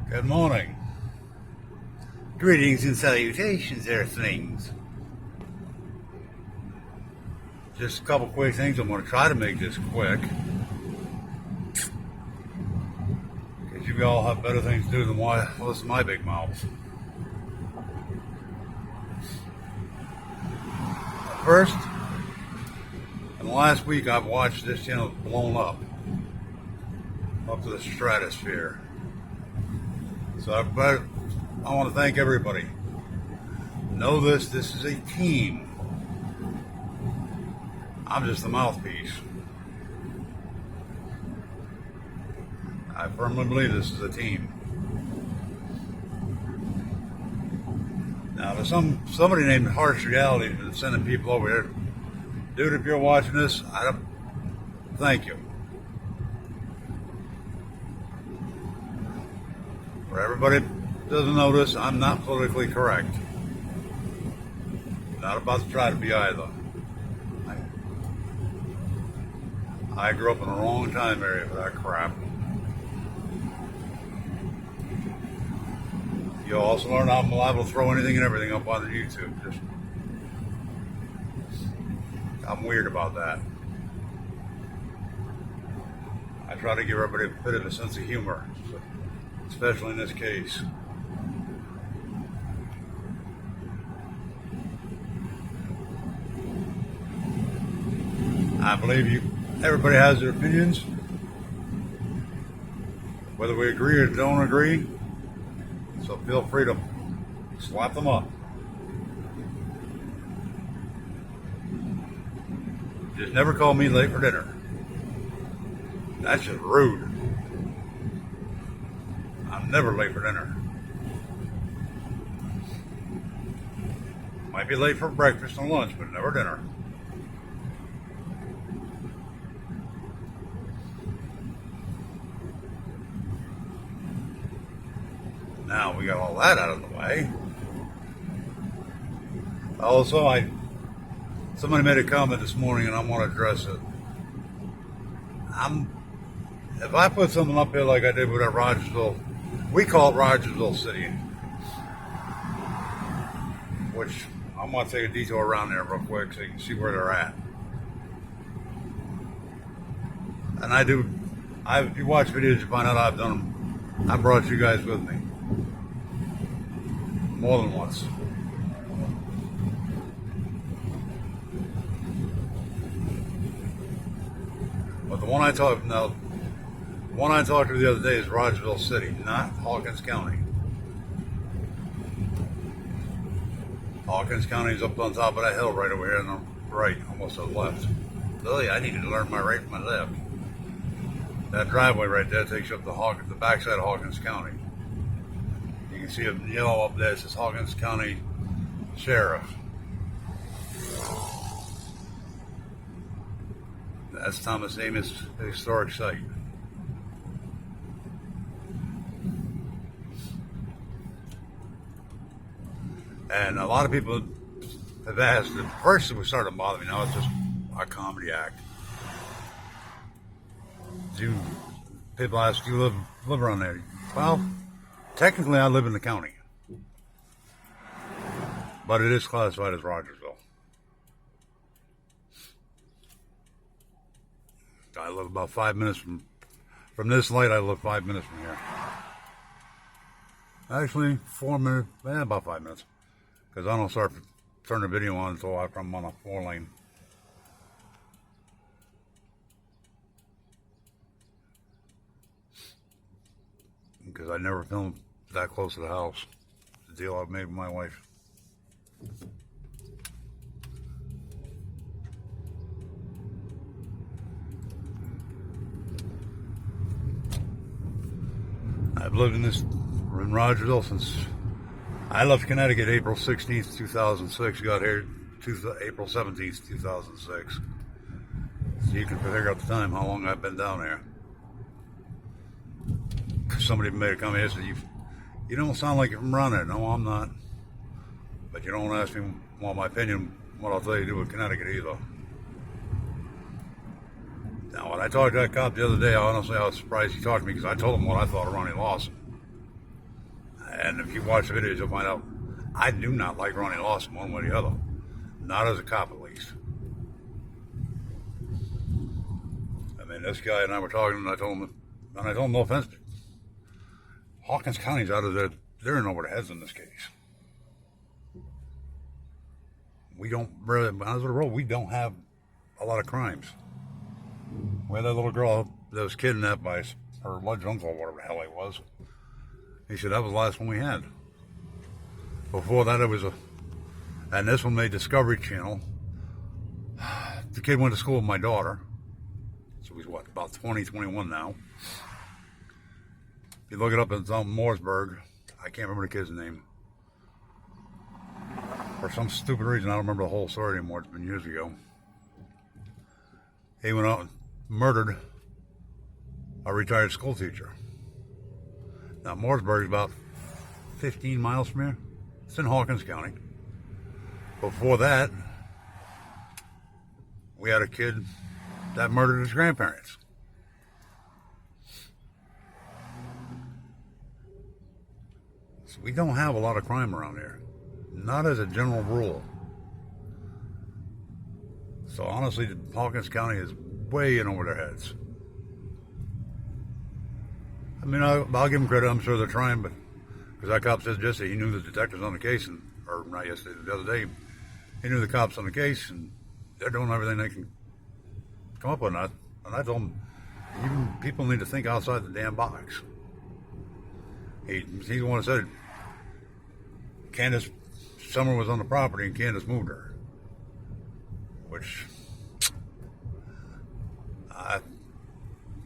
Good morning. Greetings and salutations, Earthlings. Just a couple quick things. I'm going to try to make this quick, because you all have better things to do than listen to my big mouth. First, in the last week, I've watched this channel blown up to the stratosphere. So I want to thank everybody. Know this is a team. I'm just the mouthpiece. I firmly believe this is a team. Now, there's somebody named Harsh Reality that's sending people over here. Dude, if you're watching this, thank you. For everybody that doesn't know this, I'm not politically correct. Not about to try to be either. I grew up in the wrong time area for that crap. You'll also learn I'm liable to throw anything and everything up on YouTube. I'm weird about that. I try to give everybody a bit of a sense of humor, especially in this case. I believe everybody has their opinions, whether we agree or don't agree, so feel free to slap them up. Just never call me late for dinner. That's just rude. I'm never late for dinner. Might be late for breakfast and lunch, but never dinner. Now we got all that out of the way. Also, somebody made a comment this morning, and I want to address it. If I put something up here like I did with that Rogersville, we call it Rogersville City, which I'm going to take a detour around there real quick so you can see where they're at. And if you watch videos, you find out I've done them. I brought you guys with me. More than once. But the one I talked to the other day is Rogersville City, not Hawkins County. Hawkins County is up on top of that hill right over here on the right, almost to the left. Really, I needed to learn my right from my left. That driveway right there takes you up the backside of Hawkins County. You can see a yellow up there. It says Hawkins County Sheriff. That's Thomas Amos Historic Site. And a lot of people have asked, at first it was starting to bother me, now it's just a comedy act. People ask, do you live around there? Well, technically I live in the county. But it is classified as Rogersville. I live about 5 minutes from this light. I live 5 minutes from here. Actually, 4 minutes, about 5 minutes. Because I don't start turning the video on until after I'm on a 4-lane. Because I never filmed that close to the house. The deal I've made with my wife. I've lived in Rogersville since I left Connecticut April 16th, 2006. Got here April 17th, 2006. So you can figure out the time, how long I've been down there. Somebody made a comment and said, you don't sound like you're from around there. No, I'm not. But you don't ask me my opinion, what I'll tell you to do with Connecticut either. Now, when I talked to that cop the other day, honestly, I was surprised he talked to me because I told him what I thought of Ronnie Lawson. And if you watch the videos, you'll find out I do not like Ronnie Lawson one way or the other. Not as a cop, at least. I mean, this guy and I were talking, and I told him, no offense, but Hawkins County's out of there. They're in over the heads in this case. We don't really, as a rule, we don't have a lot of crimes. We had that little girl that was kidnapped by her alleged uncle, or whatever the hell he was. He said that was the last one we had. Before that, it was and this one made Discovery Channel. The kid went to school with my daughter. So he's what, about 20, 21 now. If you look it up, it's on Mooresburg. I can't remember the kid's name. For some stupid reason, I don't remember the whole story anymore. It's been years ago. He went out and murdered a retired school teacher. Now, Mooresburg is about 15 miles from here. It's in Hawkins County. Before that, we had a kid that murdered his grandparents. So we don't have a lot of crime around here. Not as a general rule. So honestly, Hawkins County is way in over their heads. I mean, I'll give them credit. I'm sure they're trying, but because that cop says yesterday he knew the detectives on the case, or not yesterday, the other day, he knew the cops on the case, and they're doing everything they can come up with. And I told him, even people need to think outside the damn box. He's the one that said Candace Summer was on the property and Candace moved her, which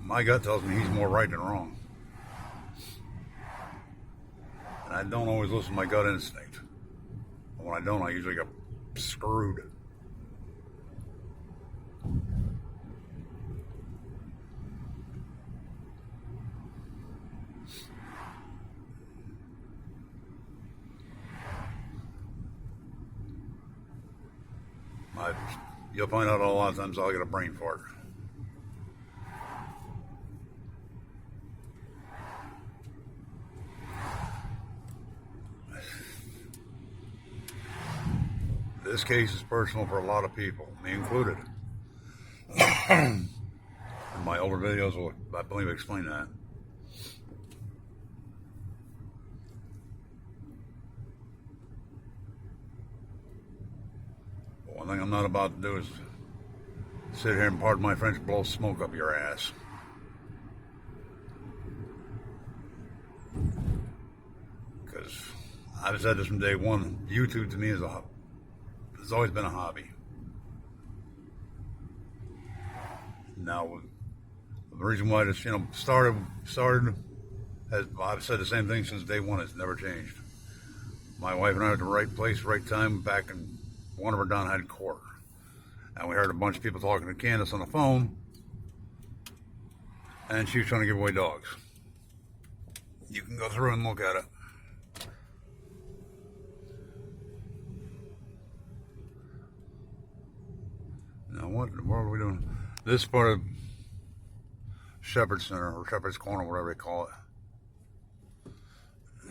my gut tells me he's more right than wrong. And I don't always listen to my gut instinct. And when I don't, I usually get screwed. You'll find out a lot of times I'll get a brain fart. This case is personal for a lot of people, me included. And my older videos will, I believe, explain that. But one thing I'm not about to do is sit here and, pardon my French, blow smoke up your ass. Because I've said this from day one, YouTube to me has always been a hobby. Now, the reason why this, started, as I've said the same thing since day one. It's never changed. My wife and I were at the right place, right time, back in one of our Don had court. And we heard a bunch of people talking to Candace on the phone, and she was trying to give away dogs. You can go through and look at it. Now, what in the world are we doing? This part of Shepherd Center, or Shepherd's Corner, whatever they call it.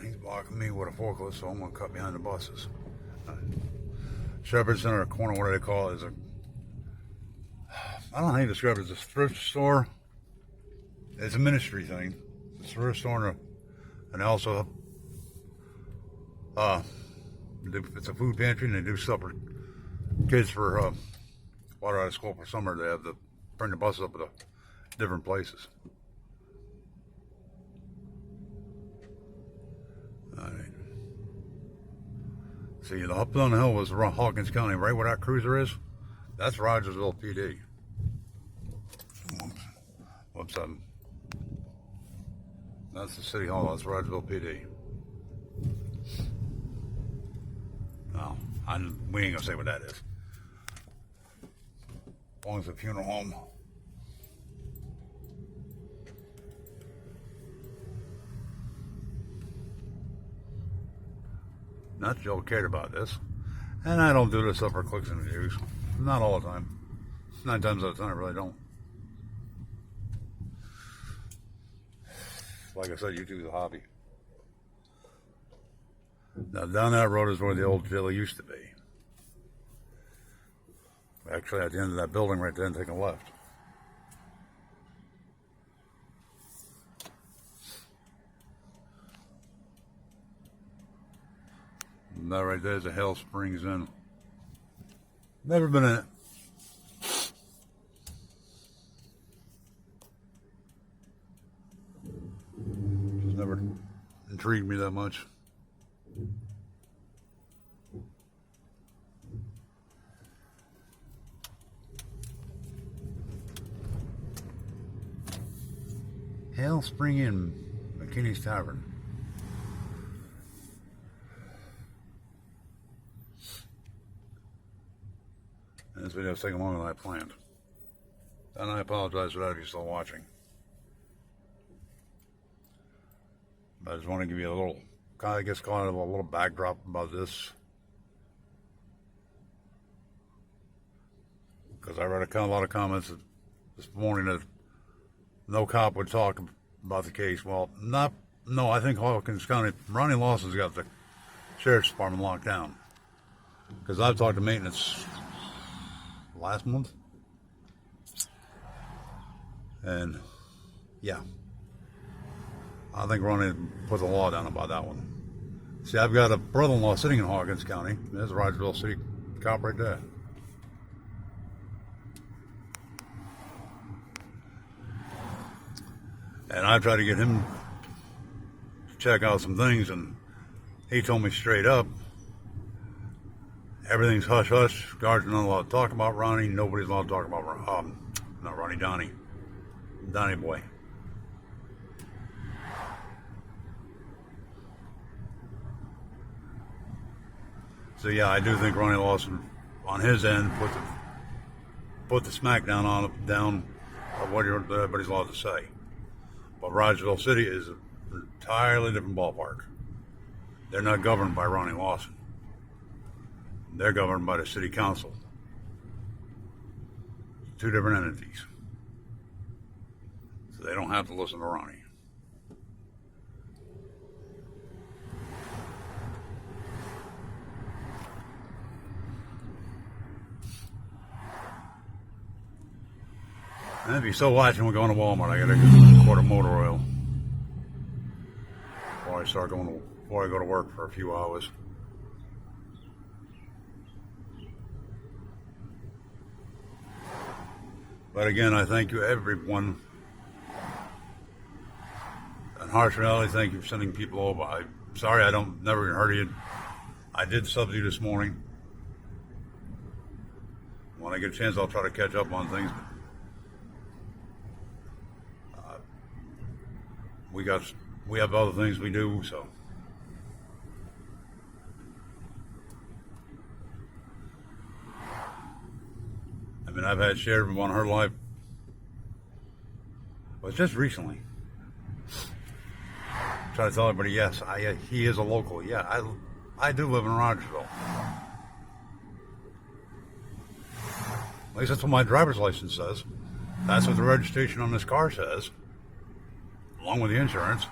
He's blocking me with a forklift, so I'm going to cut behind the buses. Shepherd Center, corner, whatever they call it, is I don't know how you describe it. It's a thrift store. It's a ministry thing. It's a thrift store, and also it's a food pantry, and they do stuff for kids for water out of school for summer. They have bring the buses up to different places. All right. See, up on the hill was Hawkins County, right where that cruiser is. That's Rogersville PD. Whoops, that's the city hall. That's Rogersville PD. No, we ain't gonna say what that is. As long as it's a funeral home. Not that y'all cared about this. And I don't do this stuff for clicks and views. Not all the time. 9 times out of 10, I really don't. Like I said, YouTube is a hobby. Now down that road is where the old jail used to be. Actually, at the end of that building right there, and take a left. And that right there is a Hale Springs Inn. Never been in it. Just never intrigued me that much. Hale Spring Inn, McKinney's Tavern. And this video is taking longer than I planned. And I apologize for that if you're still watching. But I just want to give you a little, I guess, kind of a little backdrop about this. Because I read a lot of comments this morning that no cop would talk about the case. Well, no, I think Hawkins County, Ronnie Lawson's got the sheriff's department locked down. Because I've talked to maintenance last month. And, yeah. I think Ronnie put the law down about that one. See, I've got a brother-in-law sitting in Hawkins County. There's a Rogersville City cop right there. And I tried to get him to check out some things, and he told me straight up, everything's hush-hush. Guards are not allowed to talk about Ronnie. Nobody's allowed to talk about, not Ronnie, Donnie boy. So yeah, I do think Ronnie Lawson, on his end, put the smack down of what everybody's allowed to say. But Rogersville City is an entirely different ballpark. They're not governed by Ronnie Lawson. They're governed by the city council. Two different entities. So they don't have to listen to Ronnie. And if you're still watching, we're going to Walmart. I got a quart of motor oil before I go to work for a few hours. But again, I thank you, everyone. And Harsh Reality, thank you for sending people over. I'm sorry I never even heard of you. I did sub you this morning. When I get a chance, I'll try to catch up on things. We have other things we do, so. I mean, I've had Sheriff on her life, but just recently. Try to tell everybody, yes, he is a local. Yeah, I do live in Rogersville. At least that's what my driver's license says. That's what the registration on this car says, along with the insurance.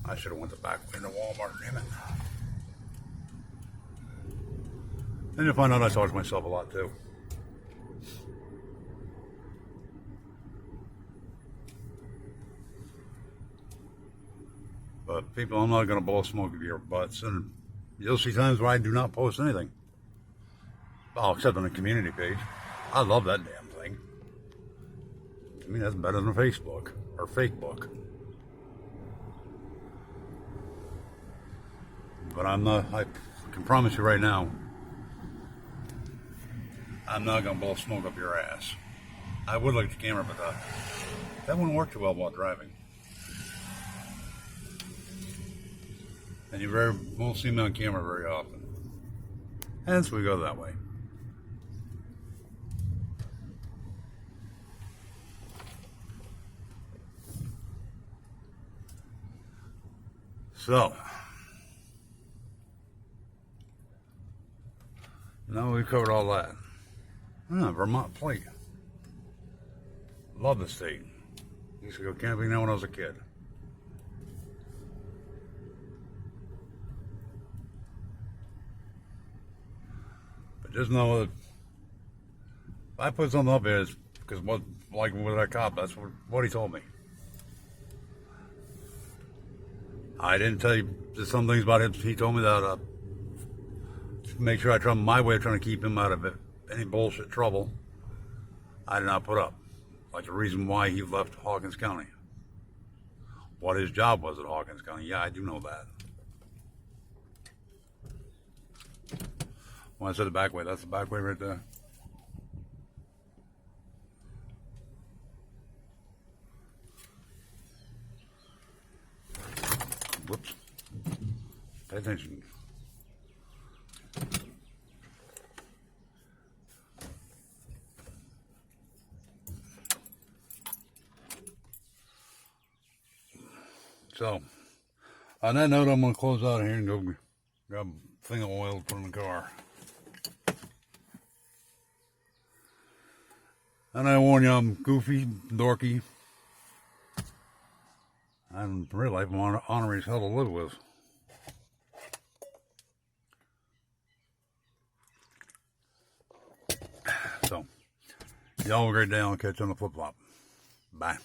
I should have went the back way into Walmart, damn it. Then you'll find out I talk to myself a lot too. But people, I'm not going to blow smoke of your butts, and you'll see times where I do not post anything. Oh, except on the community page. I love that damn thing. I mean, that's better than Facebook or Fakebook. But I can promise you right now, I'm not going to blow smoke up your ass. I would like the camera, but that wouldn't work too well while driving. And you won't see me on camera very often. Hence, we go that way. So, now we've covered all that. Vermont plate. Love the state. Used to go camping there when I was a kid. But just know that if I put something up there, it's because what, like with that cop, that's what he told me. I didn't tell you there's some things about him. He told me that make sure I try my way of trying to keep him out of any bullshit trouble. I did not put up. Like the reason why he left Hawkins County. What his job was at Hawkins County. Yeah, I do know that. When I said the back way, that's the back way right there. Whoops. Pay attention. So, on that note, I'm going to close out here and go grab a thing of oil to put in the car. And I warn you, I'm goofy, dorky, and in real life, I'm ornery as hell to live with. So, y'all have a great day. I'll catch you on the flip-flop. Bye.